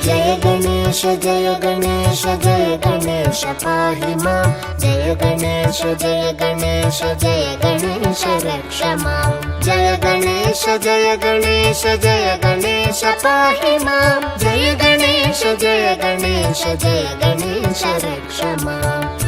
जय गणेश जय गणेश जय गणेश पाहि मां जय गणेश जय गणेश जय गणेश रक्ष मां जय गणेश जय गणेश जय गणेश पाहि मां जय गणेश जय गणेश जय गणेश रक्ष मां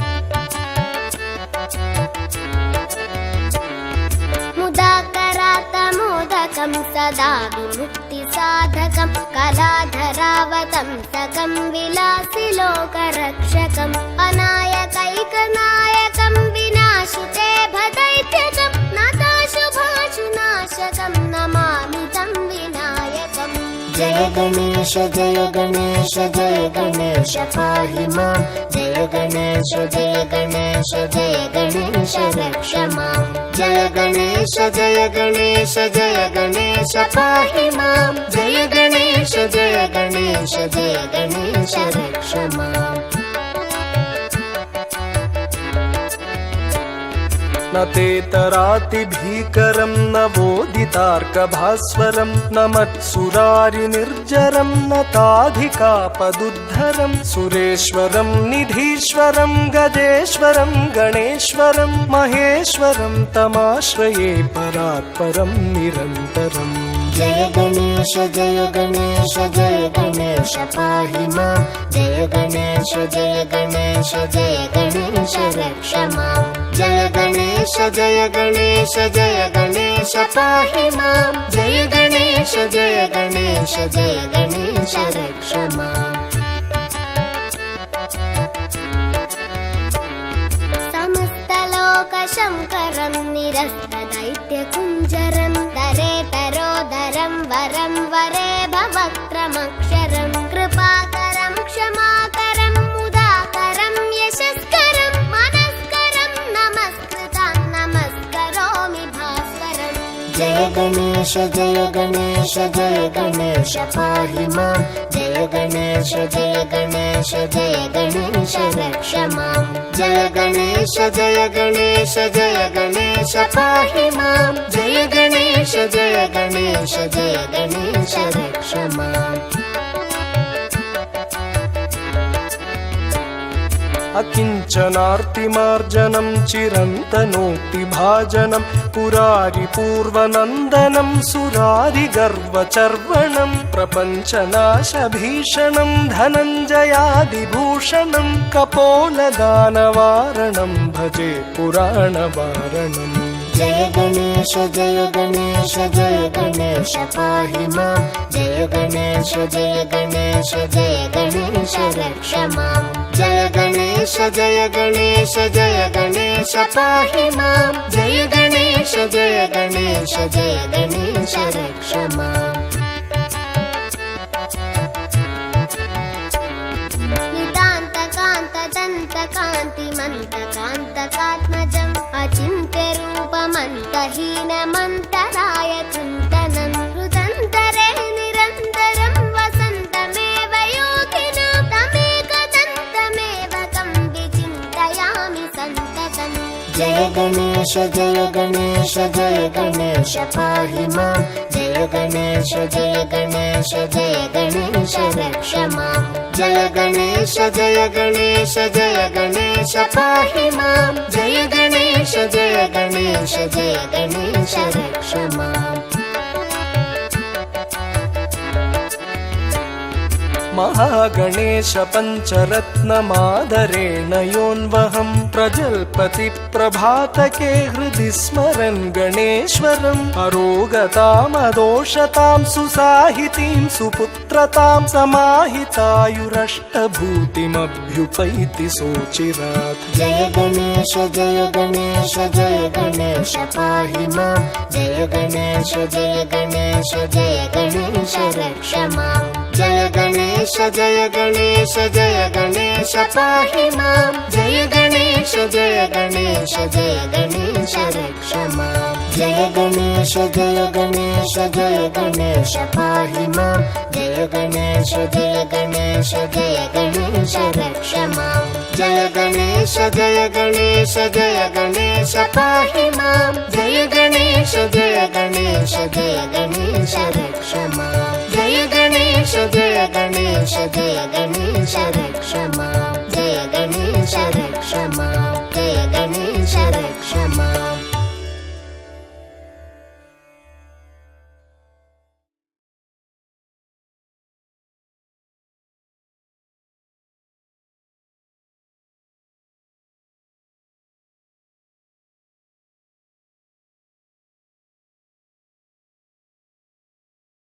मुदाकरातमोदकं सदा विमुक्तिसाधकं कलाधरावतंसकं विलासिलोकरक्षकम् अनायकैकनायकं विनाशिते भदैत्यकं नताशुभाशुनाशकं नमामि तं विनायकम् जय गणेश जय गणेश जय गणेश पाहि मां जय गणेश जय गणेश जय गणेश रक्ष मां जय गणेश जय गणेश जय गणेश पाहि मां जय गणेश जय गणेश जय गणेश रक्ष मां न तेतरातिभीकरं न वोदितार्कभास्वरं न मत्सुरारिनिर्जरं न ताधिकापदुद्धरं सुरेश्वरं निधीश्वरं गजेश्वरं गणेश्वरं महेश्वरं तमाश्रये परात्परं निरन्तरम् जय गणेश जय गणेश जय गणेश पाहि मां जय गणेश जय गणेश जय गणेश रक्ष मां जय गणेश जय गणेश जय गणेश पाहि मां जय गणेश जय गणेश जय गणेश रक्ष मां समस्तलोकशङ्करं निरस्तदैत्यकुञ्जरं दरेतरोदरं वरं वरे भवक्त्रमक्षरं कृपाकरं क्षमाकरं मुदाकरं यशस्करं मनस्करं नमस्कृतं नमस्करोमि भास्वरम् जय गणेश जय गणेश जय गणेश पाहि मां जय गणेश जय गणेश जय गणेश रक्ष मां जय गणेश जय गणेश जय गणेश पाहि मां जय गणेश जय गणेश जय गणेश रक्ष मां अकिञ्चनार्तिमार्जनं चिरन्तनोक्तिभाजनं पुरारिपूर्वनन्दनं सुरारिगर्वचर्वणं प्रपञ्चनाशभीषणं धनञ्जयादिभूषणं कपोलदानवारणं भजे पुराणवारणम् जय गणेश जय गणेश जय गणेश पाहि मां जय गणेश जय गणेश जय गणेश रक्ष मां जय गणेश जय गणेश जय गणेश पाहि मां जय गणेश जय गणेश जय गणेश रक्ष मां नितान्तकान्तदन्तकान्तिमन्तकान्तकात्मजम् अचिन्त्यरूपमन्तहीनमन्तराय चिन्तनं हृदन्तरे निरन्तरं वसन्तमेव योगिना तमेकदन्तमेव तं विचिन्तयामि सन्ततम् जय गणेश जय गणेश जय गणेश पाहि मां जय गणेश जय गणेश जय गणेश रक्ष मां जय गणेश जय गणेश जय गणेश पाहि मां जय गणेश जय गणेश जय गणेश रक्ष मां महागणेश पञ्चरत्नमादरेण योऽन्वहं प्रजल्पति प्रभातके हृदि स्मरन् गणेश्वरम् अरोगतामदोषतां सुसाहितीं सुपुत्रतां समाहितायुरष्टभूतिमभ्युपैति सोचिरात् जय गणेश जय गणेश जय गणेश पाहि मां जय गणेश जय गणेश जय गणेश रक्ष मां जय गणेश जय गणेश जय गणेश पाहि मां जय गणेश जय गणेश जय गणेश रक्ष मां जय गणेश जय गणेश जय गणेश पाहि मां जय गणेश जय गणेश जय गणेश रक्ष मां जय गणेश जय गणेश जय गणेश पाहि मां जय गणेश जय गणेश जय गणेश रक्ष मां जय गणेश गणेश जय गणेश रक्ष माम्